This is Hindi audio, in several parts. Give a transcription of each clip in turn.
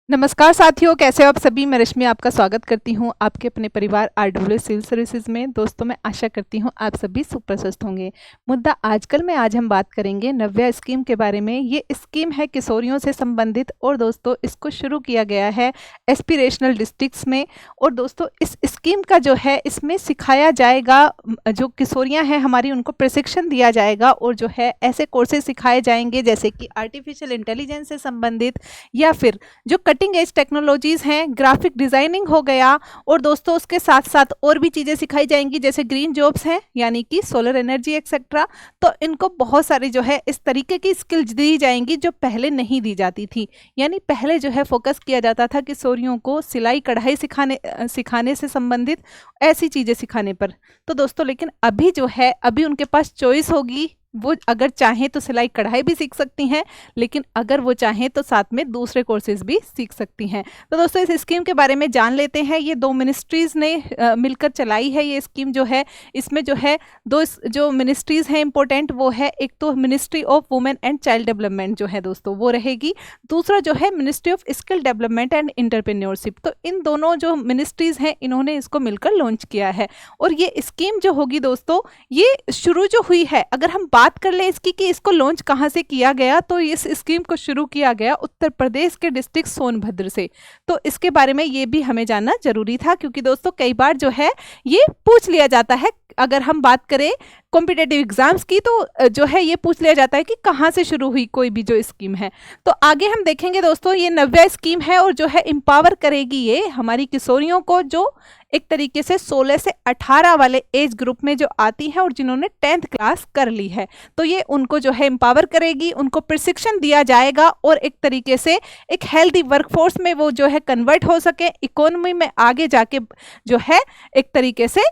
नमस्कार साथियों, कैसे हो आप सभी। मैं रश्मि आपका स्वागत करती हूं आपके अपने परिवार RW सिविल सर्विसेज में। दोस्तों, मैं आशा करती हूं आप सभी सुपर स्वस्थ होंगे। मुद्दा आज हम बात करेंगे नव्या स्कीम के बारे में। ये स्कीम है किशोरियों से संबंधित और दोस्तों इसको शुरू किया गया है एस्पिरेशनल डिस्ट्रिक्ट्स में। और दोस्तों इस स्कीम का जो है इसमें सिखाया जाएगा, जो किशोरियाँ हैं हमारी उनको प्रशिक्षण दिया जाएगा और जो है ऐसे कोर्सेज सिखाए जाएंगे जैसे कि आर्टिफिशियल इंटेलिजेंस से संबंधित या फिर जो कटिंग एज टेक्नोलॉजीज हैं, ग्राफिक डिजाइनिंग हो गया। और दोस्तों उसके साथ साथ और भी चीज़ें सिखाई जाएंगी जैसे ग्रीन जॉब्स हैं यानी कि सोलर एनर्जी एक्सेट्रा। तो इनको बहुत सारी जो है इस तरीके की स्किल्स दी जाएंगी जो पहले नहीं दी जाती थी। यानी पहले जो है फोकस किया जाता था किशोरियों को सिलाई कढ़ाई सिखाने से संबंधित ऐसी चीज़ें सिखाने पर। तो दोस्तों लेकिन अभी जो है अभी उनके पास चॉइस होगी, वो अगर चाहें तो सिलाई कढ़ाई भी सीख सकती हैं, लेकिन अगर वो चाहें तो साथ में दूसरे कोर्सेज भी सीख सकती हैं। तो दोस्तों इस स्कीम के बारे में जान लेते हैं। ये 2 मिनिस्ट्रीज़ ने मिलकर चलाई है ये स्कीम जो है। इसमें जो है 2 जो मिनिस्ट्रीज़ हैं इंपॉर्टेंट, वो है एक तो ministry of women and child development जो है दोस्तों वो रहेगी। दूसरा जो है ministry of skill development and entrepreneurship. तो इन दोनों जो मिनिस्ट्रीज़ हैं इन्होंने इसको मिलकर लॉन्च किया है। और ये स्कीम जो होगी दोस्तों, ये शुरू जो हुई है, अगर हम बात कर ले इसकी कि इसको लॉन्च कहाँ से किया गया, तो इस स्कीम को शुरू किया गया उत्तर प्रदेश के डिस्ट्रिक्ट सोनभद्र से। तो इसके बारे में ये भी हमें जानना जरूरी था, क्योंकि दोस्तों कई बार जो है ये पूछ लिया जाता है। अगर हम बात करें कॉम्पिटेटिव एग्जाम्स की तो जो है ये पूछ लिया जाता है कि कहाँ से शुरू हुई कोई भी जो स्कीम है। तो आगे हम देखेंगे दोस्तों, ये नव्या स्कीम है और जो है एम्पावर करेगी ये हमारी किशोरियों को जो एक तरीके से 16 से 18 वाले एज ग्रुप में जो आती हैं और जिन्होंने 10th क्लास कर ली है। तो ये उनको जो है एम्पावर करेगी, उनको प्रशिक्षण दिया जाएगा और एक तरीके से एक हेल्दी वर्कफोर्स में वो जो है कन्वर्ट हो सके, इकोनॉमी में आगे जाके जो है एक तरीके से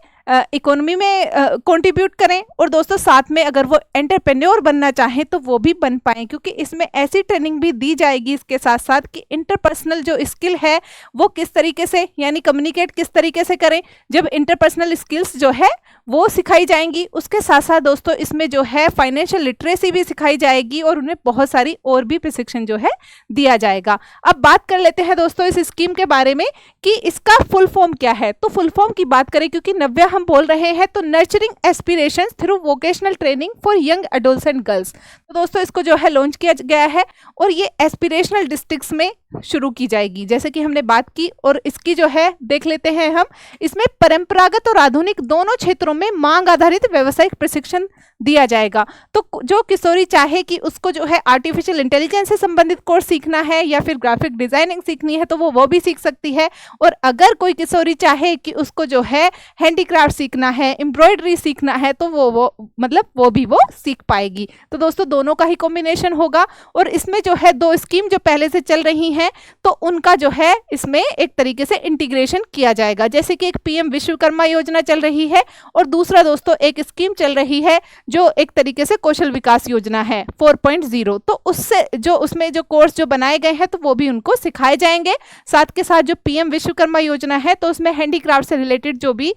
इकोनॉमी में कंट्रीब्यूट करें। और दोस्तों साथ में अगर वो एंटरप्रेन्योर बनना चाहें तो वो भी बन पाएं, क्योंकि इसमें ऐसी ट्रेनिंग भी दी जाएगी इसके साथ साथ कि इंटरपर्सनल जो स्किल है वो किस तरीके से यानी कम्युनिकेट किस तरीके से करें, जब इंटरपर्सनल स्किल्स जो है वो सिखाई जाएंगी। उसके साथ साथ दोस्तों इसमें जो है फाइनेंशियल लिटरेसी भी सिखाई जाएगी और उन्हें बहुत सारी और भी प्रशिक्षण जो है दिया जाएगा। अब बात कर लेते हैं दोस्तों इस स्कीम के बारे में कि इसका फुल फॉर्म क्या है। तो फुल फॉर्म की बात करें, क्योंकि नव्या हम बोल रहे हैं, तो nurturing aspirations through vocational training for young adolescent girls. तो दोस्तों इसको जो है लॉन्च किया गया है और ये एस्पिरेशनल डिस्ट्रिक्ट्स में शुरू की जाएगी जैसे कि हमने बात की। और इसकी जो है देख लेते हैं हम, इसमें परंपरागत और आधुनिक दोनों क्षेत्रों में मांग आधारित व्यावसायिक प्रशिक्षण दिया जाएगा। तो जो किशोरी चाहे कि उसको जो है आर्टिफिशियल इंटेलिजेंस से संबंधित कोर्स सीखना है या फिर ग्राफिक डिजाइनिंग सीखनी है तो वो भी सीख सकती है। और अगर कोई किशोरी चाहे कि उसको जो है हैंडीक्राफ्ट सीखना है, एम्ब्रॉयडरी सीखना है, तो वो भी सीख पाएगी। तो दोस्तों दोनों का ही कॉम्बिनेशन होगा। और इसमें जो है 2 स्कीम जो पहले से चल रही हैं तो उनका जो है इसमें एक तरीके से इंटीग्रेशन किया जाएगा। जैसे कि एक PM विश्वकर्मा योजना चल रही है और दूसरा दोस्तों एक स्कीम चल रही है जो एक तरीके से कौशल विकास योजना है 4.0। तो उससे जो उसमें जो कोर्स जो बनाए गए हैं तो वो भी उनको सिखाए जाएंगे। साथ के साथ जो PM विश्वकर्मा योजना है तो उसमें हैंडीक्राफ्ट से रिलेटेड जो भी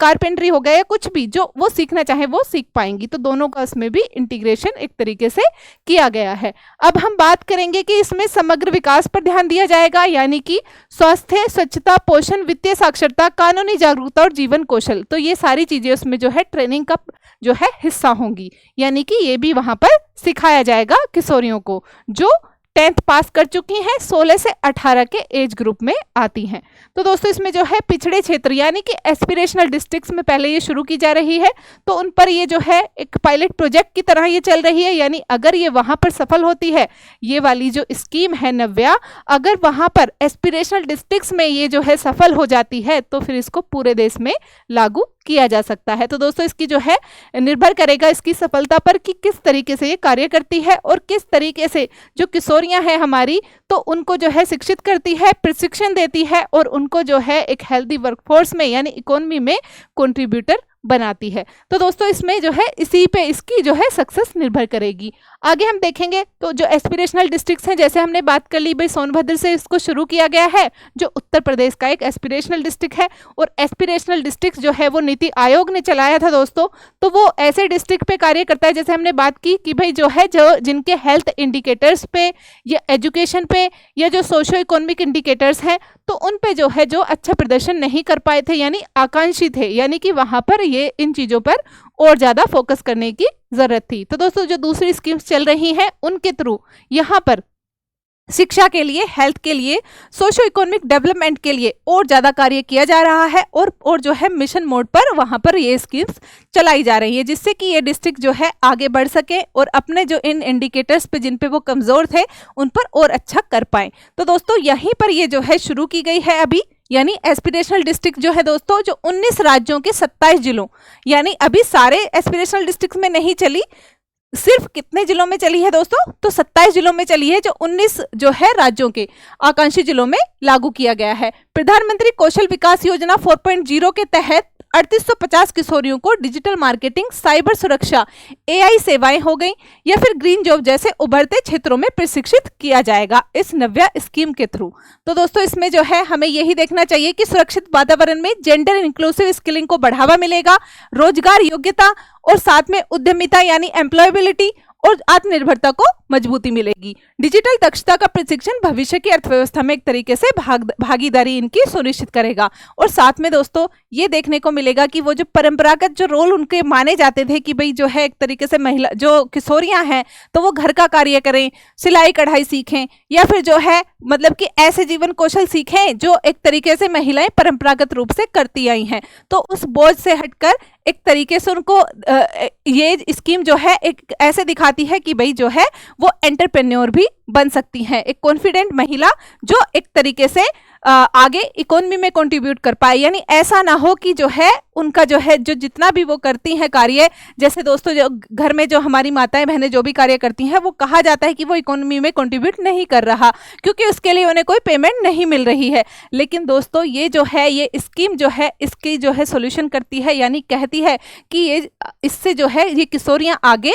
कारपेंट्री हो गया या कुछ भी जो वो सीखना चाहे वो सीख पाएंगी। तो दोनों का उसमें भी इंटीग्रेशन एक तरीके से किया गया है। अब हम बात करेंगे कि इसमें समग्र विकास पर ध्यान दिया जाएगा, यानी कि स्वास्थ्य, स्वच्छता, पोषण, वित्तीय साक्षरता, कानूनी जागरूकता और जीवन कौशल। तो ये सारी चीजें उसमें जो है ट्रेनिंग का जो है हिस्सा होंगी, यानी कि ये भी वहां पर सिखाया जाएगा किशोरियों को जो 10th पास कर चुकी हैं, 16 से 18 के एज ग्रुप में आती हैं। तो दोस्तों इसमें जो है पिछड़े क्षेत्र यानी कि एस्पिरेशनल डिस्ट्रिक्ट्स में पहले ये शुरू की जा रही है, तो उन पर ये जो है एक पायलट प्रोजेक्ट की तरह ये चल रही है। यानी अगर ये वहां पर सफल होती है, ये वाली जो स्कीम है नव्या, अगर वहां पर एस्पिरेशनल डिस्ट्रिक्ट्स में ये जो है सफल हो जाती है तो फिर इसको पूरे देश में लागू किया जा सकता है। तो दोस्तों इसकी जो है निर्भर करेगा इसकी सफलता पर कि किस तरीके से ये कार्य करती है और किस तरीके से जो किशोरियां हैं हमारी तो उनको जो है शिक्षित करती है, प्रशिक्षण देती है और उनको जो है एक हेल्दी वर्कफोर्स में यानी इकोनॉमी में कंट्रीब्यूटर बनाती है। तो दोस्तों इसमें जो है इसी पे इसकी जो है सक्सेस निर्भर करेगी। आगे हम देखेंगे तो जो एस्पिरेशनल डिस्ट्रिक्ट्स हैं, जैसे हमने बात कर ली भाई सोनभद्र से इसको शुरू किया गया है, जो उत्तर प्रदेश का एक एस्पिरेशनल डिस्ट्रिक्ट है। और एस्पिरेशनल डिस्ट्रिक्ट जो है वो नीति आयोग ने चलाया था दोस्तों। तो वो ऐसे डिस्ट्रिक्ट पे कार्य करता है, जैसे हमने बात की कि भाई जो है जो जिनके हेल्थ इंडिकेटर्स पे या एजुकेशन पे या जो सोशो इकोनॉमिक इंडिकेटर्स हैं, तो उन पे जो है जो अच्छा प्रदर्शन नहीं कर पाए थे, यानी आकांक्षी थे, यानी कि वहां पर ये इन चीजों पर और ज्यादा फोकस करने की जरूरत थी। तो दोस्तों जो दूसरी स्कीम्स चल रही हैं उनके थ्रू यहाँ पर शिक्षा के लिए, हेल्थ के लिए, सोशो इकोनॉमिक डेवलपमेंट के लिए और ज्यादा कार्य किया जा रहा है और जो है मिशन मोड पर वहां पर ये स्कीम्स चलाई जा रही है, जिससे कि ये डिस्ट्रिक्ट जो है आगे बढ़ सके और अपने जो इन इंडिकेटर्स पे जिन पे वो कमजोर थे उन पर और अच्छा कर पाए। तो दोस्तों यहीं पर ये जो है शुरू की गई है अभी, यानी एस्पिरेशनल डिस्ट्रिक्ट जो है दोस्तों, जो 19 राज्यों के 27 जिलों, यानी अभी सारे एस्पिरेशनल डिस्ट्रिक्ट में नहीं चली, सिर्फ कितने जिलों में चली है दोस्तों, तो 27 जिलों में चली है, जो 19 जो है राज्यों के आकांक्षी जिलों में लागू किया गया है। प्रधानमंत्री कौशल विकास योजना 4.0 के तहत 3850 किशोरियों को डिजिटल मार्केटिंग, साइबर सुरक्षा, एआई सेवाएं हो गई या फिर ग्रीन जॉब जैसे उभरते क्षेत्रों में प्रशिक्षित किया जाएगा इस नव्या स्कीम के थ्रू। तो दोस्तों इसमें जो है हमें यही देखना चाहिए कि सुरक्षित वातावरण में जेंडर इंक्लूसिव स्किलिंग को बढ़ावा मिलेगा, रोजगार योग्यता और साथ में उद्यमिता यानी एम्प्लॉयबिलिटी और आत्मनिर्भरता को मजबूती मिलेगी। डिजिटल दक्षता का प्रशिक्षण भविष्य की अर्थव्यवस्था में एक तरीके से भागीदारी इनकी सुनिश्चित करेगा। और साथ में दोस्तों ये देखने को मिलेगा कि वो जो परंपरागत जो रोल उनके माने जाते थे कि भाई जो है एक तरीके से महिला जो किशोरियां हैं तो वो घर का कार्य करें, सिलाई कढ़ाई सीखें या फिर जो है मतलब कि ऐसे जीवन कौशल सीखें जो एक तरीके से महिलाएं परंपरागत रूप से करती आई हैं, तो उस बोझ से हटकर एक तरीके से उनको ये स्कीम जो है एक ऐसे दिखाती है कि भाई जो है वो एंटरप्रेन्योर भी बन सकती हैं, एक कॉन्फिडेंट महिला जो एक तरीके से आगे इकोनॉमी में कंट्रीब्यूट कर पाए। यानी ऐसा ना हो कि जो है उनका जो है जो जितना भी वो करती हैं कार्य, जैसे दोस्तों जो घर में जो हमारी माताएं बहनें जो भी कार्य करती हैं वो कहा जाता है कि वो इकोनॉमी में कंट्रीब्यूट नहीं कर रहा क्योंकि उसके लिए उन्हें कोई पेमेंट नहीं मिल रही है। लेकिन दोस्तों ये जो है ये स्कीम जो है इसकी जो है सोल्यूशन करती है, यानी कहती है कि ये इससे जो है ये किशोरियां आगे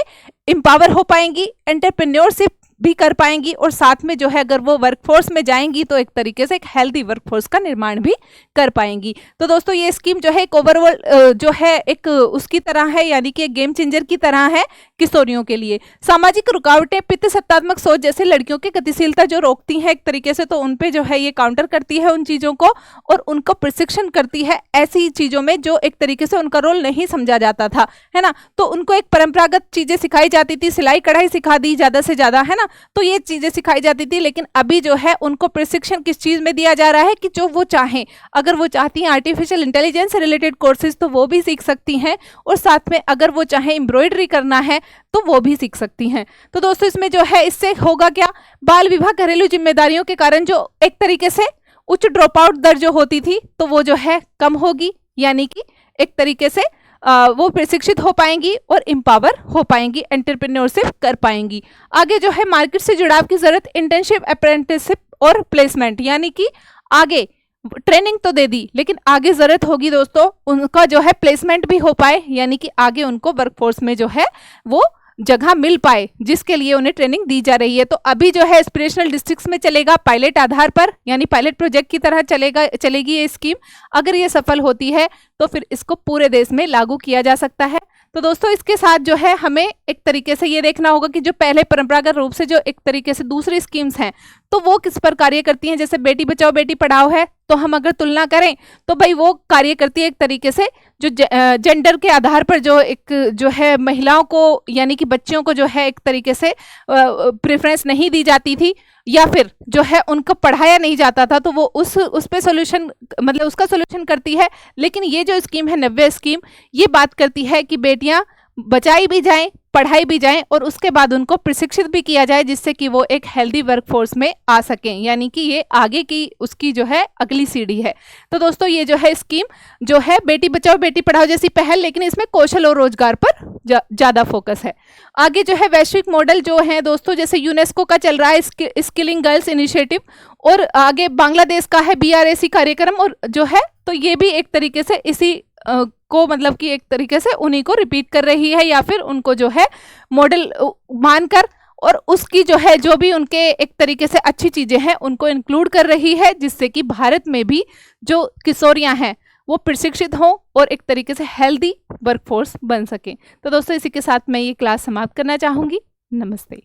एम्पावर हो पाएंगी, एंटरप्रेन्योरशिप भी कर पाएंगी और साथ में जो है अगर वो वर्कफोर्स में जाएंगी तो एक तरीके से एक हेल्दी वर्कफोर्स का निर्माण भी कर पाएंगी। तो दोस्तों ये स्कीम जो है एक ओवरऑल जो है एक उसकी तरह है, यानी कि एक गेम चेंजर की तरह है किशोरियों के लिए। सामाजिक रुकावटें, पितृसत्तात्मक सोच जैसे लड़कियों की गतिशीलता जो रोकती है एक तरीके से, तो उन पे जो है ये काउंटर करती है उन चीजों को और उनको प्रशिक्षण करती है ऐसी चीजों में जो एक तरीके से उनका रोल नहीं समझा जाता था, है ना। तो उनको एक परंपरागत चीजें सिखाई जाती थी, सिलाई कढ़ाई सिखा दी ज्यादा से ज्यादा, है ना, तो ये चीजें सिखाई जाती थी। लेकिन अभी जो है उनको प्रशिक्षण किस चीज में दिया जा रहा है कि जो वो चाहें, अगर वो चाहती हैं आर्टिफिशियल इंटेलिजेंस से रिलेटेड कोर्सेज तो वो भी सीख सकती हैं और साथ में अगर वो चाहें एम्ब्रॉयडरी करना है तो वो भी सीख सकती हैं। तो दोस्तों इसमें जो है इससे होगा क्या, बाल विवाह, घरेलू जिम्मेदारियों के कारण जो एक तरीके से उच्च ड्रॉप आउट दर जो होती थी तो वो जो है कम होगी, यानी कि एक तरीके से वो प्रशिक्षित हो पाएंगी और एम्पावर हो पाएंगी, एंटरप्रेन्योरशिप कर पाएंगी। आगे जो है मार्केट से जुड़ाव की जरूरत, इंटर्नशिप, अप्रेंटिसशिप और प्लेसमेंट, यानी कि आगे ट्रेनिंग तो दे दी लेकिन आगे जरूरत होगी दोस्तों उनका जो है प्लेसमेंट भी हो पाए, यानी कि आगे उनको वर्कफोर्स में जो है वो जगह मिल पाए जिसके लिए उन्हें ट्रेनिंग दी जा रही है। तो अभी जो है एस्पिरेशनल डिस्ट्रिक्ट्स में चलेगा पायलट आधार पर, यानी पायलट प्रोजेक्ट की तरह चलेगी ये स्कीम। अगर ये सफल होती है तो फिर इसको पूरे देश में लागू किया जा सकता है। तो दोस्तों इसके साथ जो है हमें एक तरीके से ये देखना होगा कि जो पहले परंपरागत रूप से जो एक तरीके से दूसरी स्कीम्स हैं तो वो किस पर कार्य करती हैं। जैसे बेटी बचाओ बेटी पढ़ाओ है तो हम अगर तुलना करें तो भाई वो कार्य करती है एक तरीके से जो जेंडर के आधार पर जो एक जो है महिलाओं को यानी कि बच्चियों को जो है एक तरीके से प्रेफरेंस नहीं दी जाती थी या फिर जो है उनको पढ़ाया नहीं जाता था, तो वो उस पे सोल्यूशन मतलब उसका सोल्यूशन करती है। लेकिन ये जो स्कीम है नव्या स्कीम, ये बात करती है कि बेटियां बचाई भी जाएं, पढ़ाई भी जाएं और उसके बाद उनको प्रशिक्षित भी किया जाए जिससे कि वो एक हेल्दी वर्कफोर्स में आ सकें, यानी कि ये आगे की उसकी जो है अगली सीढ़ी है। तो दोस्तों ये जो है स्कीम जो है बेटी बचाओ बेटी पढ़ाओ जैसी पहल, लेकिन इसमें कौशल और रोजगार पर ज्यादा फोकस है। आगे जो है वैश्विक मॉडल जो है दोस्तों, जैसे यूनेस्को का चल रहा है स्किलिंग गर्ल्स इनिशिएटिव और आगे बांग्लादेश का है BRAC कार्यक्रम और जो है तो ये भी एक तरीके से इसी को मतलब कि एक तरीके से उन्हीं को रिपीट कर रही है या फिर उनको जो है मॉडल मानकर, और उसकी जो है जो भी उनके एक तरीके से अच्छी चीज़ें हैं उनको इंक्लूड कर रही है, जिससे कि भारत में भी जो किशोरियां हैं वो प्रशिक्षित हों और एक तरीके से हेल्दी वर्कफोर्स बन सके। तो दोस्तों इसी के साथ मैं ये क्लास समाप्त करना चाहूँगी। नमस्ते।